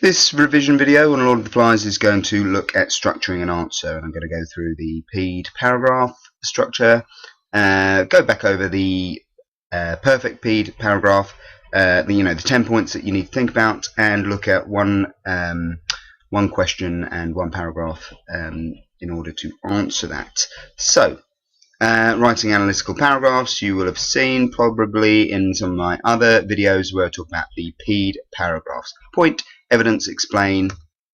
This revision video on Lord of the Flies is going to look at structuring an answer, and I'm going to go through the PED paragraph structure, go back over the perfect PED paragraph, the 10 points that you need to think about, and look at one question and one paragraph in order to answer that. So, writing analytical paragraphs, you will have seen probably in some of my other videos where I talk about the PED paragraphs. Point, evidence, explain,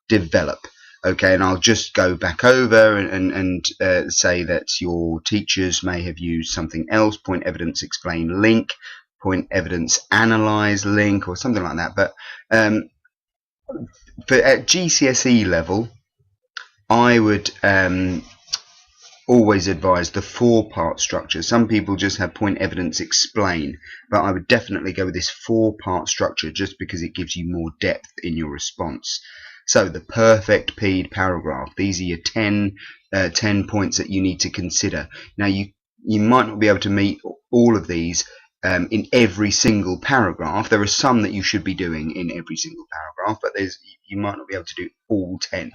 develop. Okay, and I'll just go back over and say that your teachers may have used something else. Point, evidence, explain, link. Point, evidence, analyze, link, or something like that. But at GCSE level, I would always advise the 4-part structure. Some people just have point, evidence, explain, but I would definitely go with this 4-part structure just because it gives you more depth in your response. So the perfect PED paragraph, these are your 10 points that you need to consider. Now you might not be able to meet all of these in every single paragraph. There are some that you should be doing in every single paragraph, but you might not be able to do all 10.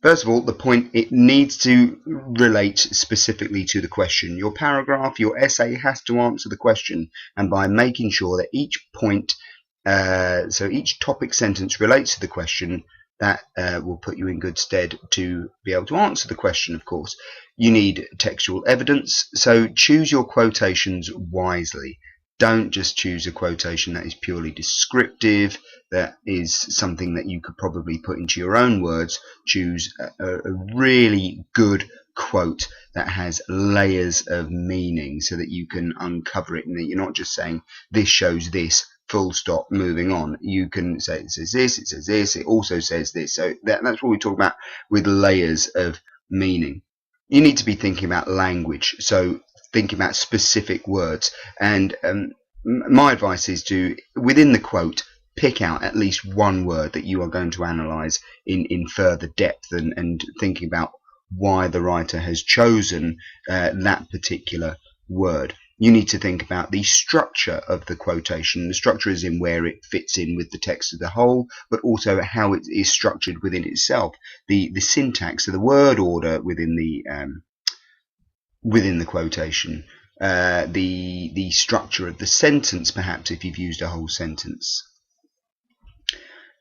First of all, the point, it needs to relate specifically to the question. Your paragraph, your essay has to answer the question, and by making sure that each point, so each topic sentence relates to the question, that will put you in good stead to be able to answer the question, of course. You need textual evidence, so choose your quotations wisely. Don't just choose a quotation that is purely descriptive, that is something that you could probably put into your own words. Choose a really good quote that has layers of meaning so that you can uncover it and that you're not just saying this shows this, full stop, moving on. You can say it says this, it says this, it also says this. So that's what we talk about with layers of meaning. You need to be thinking about language, so thinking about specific words, and my advice is to, within the quote, pick out at least one word that you are going to analyse in further depth, and thinking about why the writer has chosen that particular word. You need to think about the structure of the quotation. The structure is in where it fits in with the text as a whole, but also how it is structured within itself. The syntax, so the word order within the quotation, the structure of the sentence, perhaps if you've used a whole sentence.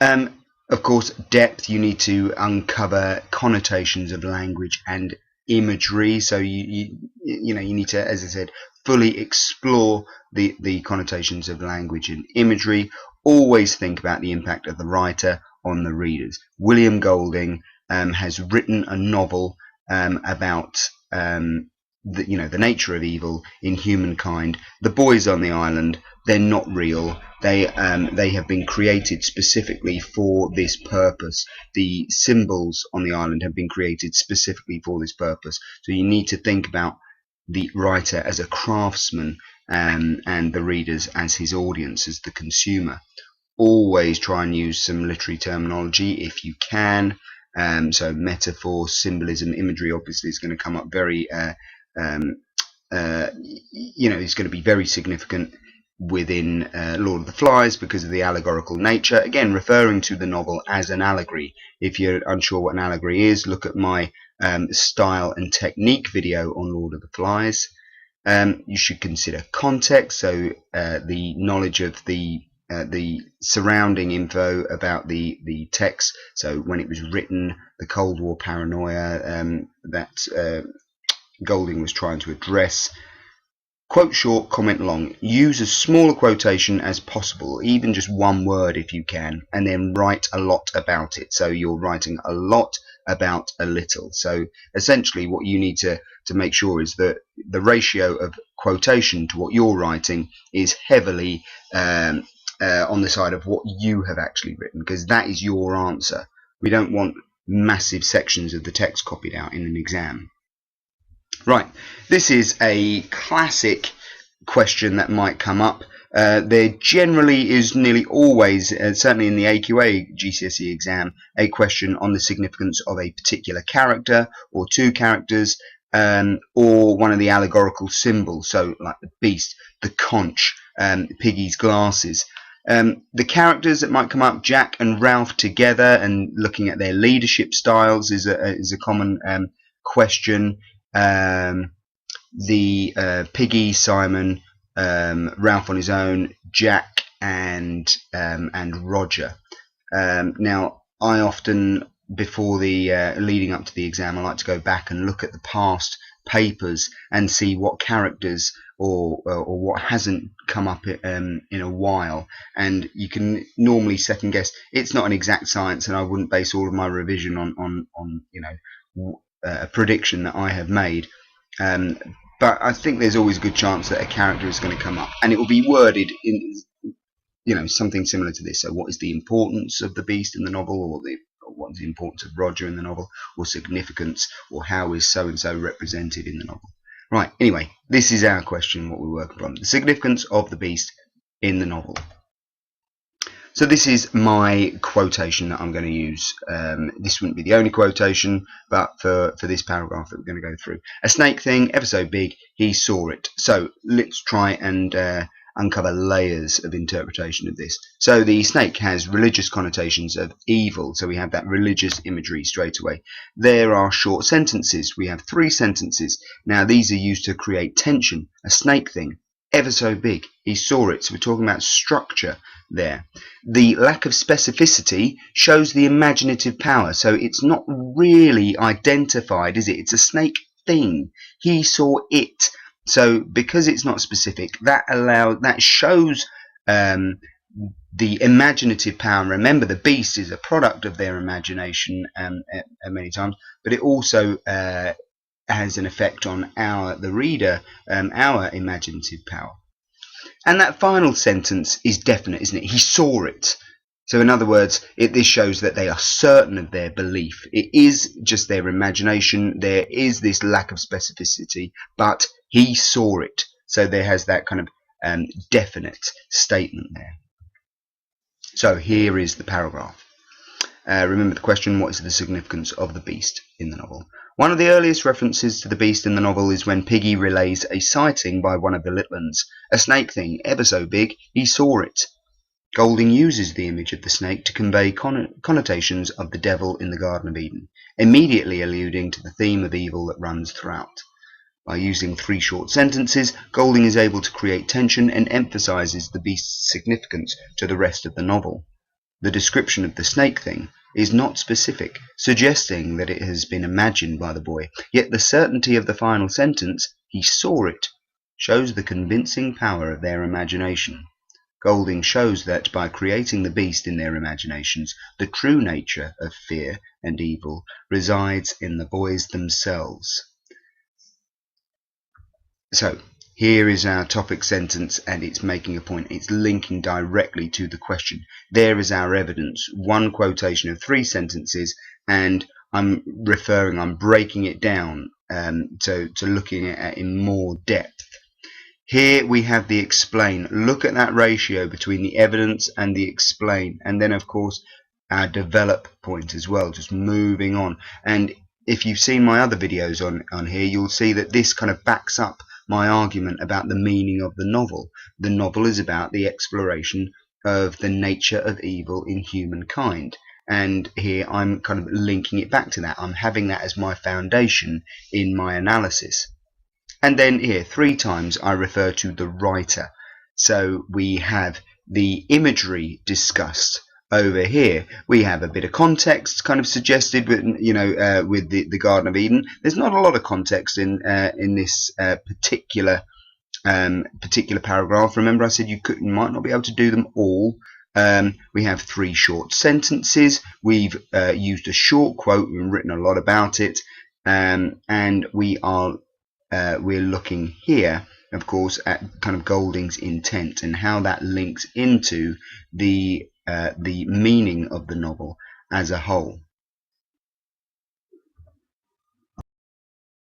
Of course, depth. You need to uncover connotations of language and imagery. So you need to, as I said, fully explore the connotations of language and imagery. Always think about the impact of the writer on the readers. William Golding has written a novel about the nature of evil in humankind. The boys on the island, they're not real. They have been created specifically for this purpose. The symbols on the island have been created specifically for this purpose. So you need to think about the writer as a craftsman, and the readers as his audience, as the consumer. Always try and use some literary terminology if you can. So metaphor, symbolism, imagery obviously is going to come up very it's going to be very significant within Lord of the Flies because of the allegorical nature. Again, referring to the novel as an allegory. If you're unsure what an allegory is, look at my style and technique video on Lord of the Flies. You should consider context, so the knowledge of the surrounding info about the text. So when it was written, the Cold War paranoia that Golding was trying to address. Quote short, comment long. Use as small a quotation as possible, even just one word if you can, and then write a lot about it. So you're writing a lot about a little. So essentially what you need to make sure is that the ratio of quotation to what you're writing is heavily on the side of what you have actually written, because that is your answer. We don't want massive sections of the text copied out in an exam. Right, this is a classic question that might come up. There generally is nearly always, certainly in the AQA GCSE exam, a question on the significance of a particular character or two characters, or one of the allegorical symbols, so like the beast, the conch, Piggy's glasses. The characters that might come up, Jack and Ralph together, and looking at their leadership styles is a common question. The Piggy, Simon, Ralph on his own, Jack and Roger. Now, I often, before the leading up to the exam, I like to go back and look at the past papers and see what characters or what hasn't come up in a while, and you can normally second guess. It's not an exact science, and I wouldn't base all of my revision on a prediction that I have made. But I think there's always a good chance that a character is going to come up, and it will be worded in something similar to this. So, what is the importance of the beast in the novel, or what is the importance of Roger in the novel, or significance, or how is so and so represented in the novel? Right. Anyway, this is our question. What we're working from: the significance of the beast in the novel. So this is my quotation that I'm going to use. This wouldn't be the only quotation, but for this paragraph that we're going to go through. A snake thing, ever so big, he saw it. So let's try and uncover layers of interpretation of this. So the snake has religious connotations of evil. So we have that religious imagery straight away. There are short sentences. We have 3 sentences. Now these are used to create tension. A snake thing, ever so big, he saw it. So we're talking about structure there. The lack of specificity shows the imaginative power. So it's not really identified, is it? It's a snake thing. He saw it. So because it's not specific, that shows the imaginative power. Remember, the beast is a product of their imagination many times, but it also has an effect on the reader, our imaginative power. And that final sentence is definite, isn't it? He saw it. So in other words, this shows that they are certain of their belief. It is just their imagination. There is this lack of specificity, but he saw it. So there has that kind of definite statement there. So here is the paragraph. Remember the question, what is the significance of the beast in the novel? One of the earliest references to the beast in the novel is when Piggy relays a sighting by one of the little ones. A snake thing, ever so big, he saw it. Golding uses the image of the snake to convey connotations of the devil in the Garden of Eden, immediately alluding to the theme of evil that runs throughout. By using 3 short sentences, Golding is able to create tension and emphasizes the beast's significance to the rest of the novel. The description of the snake thing is not specific, suggesting that it has been imagined by the boy, yet the certainty of the final sentence, he saw it, shows the convincing power of their imagination. Golding shows that by creating the beast in their imaginations, the true nature of fear and evil resides in the boys themselves. So, here is our topic sentence, and it's making a point. It's linking directly to the question. There is our evidence. 1 quotation of 3 sentences, and I'm breaking it down to looking at it in more depth. Here we have the explain. Look at that ratio between the evidence and the explain, and then of course our develop point as well, just moving on. And if you've seen my other videos on here, you'll see that this kind of backs up my argument about the meaning of the novel. The novel is about the exploration of the nature of evil in humankind, and here I'm kind of linking it back to that. I'm having that as my foundation in my analysis. And then here 3 times I refer to the writer. So we have the imagery discussed over here. We have a bit of context kind of suggested with with the Garden of Eden. There's not a lot of context in this particular paragraph. Remember, I said you might not be able to do them all. We have 3 short sentences. We've used a short quote and written a lot about it, and we're looking here, of course, at kind of Golding's intent and how that links into the meaning of the novel as a whole.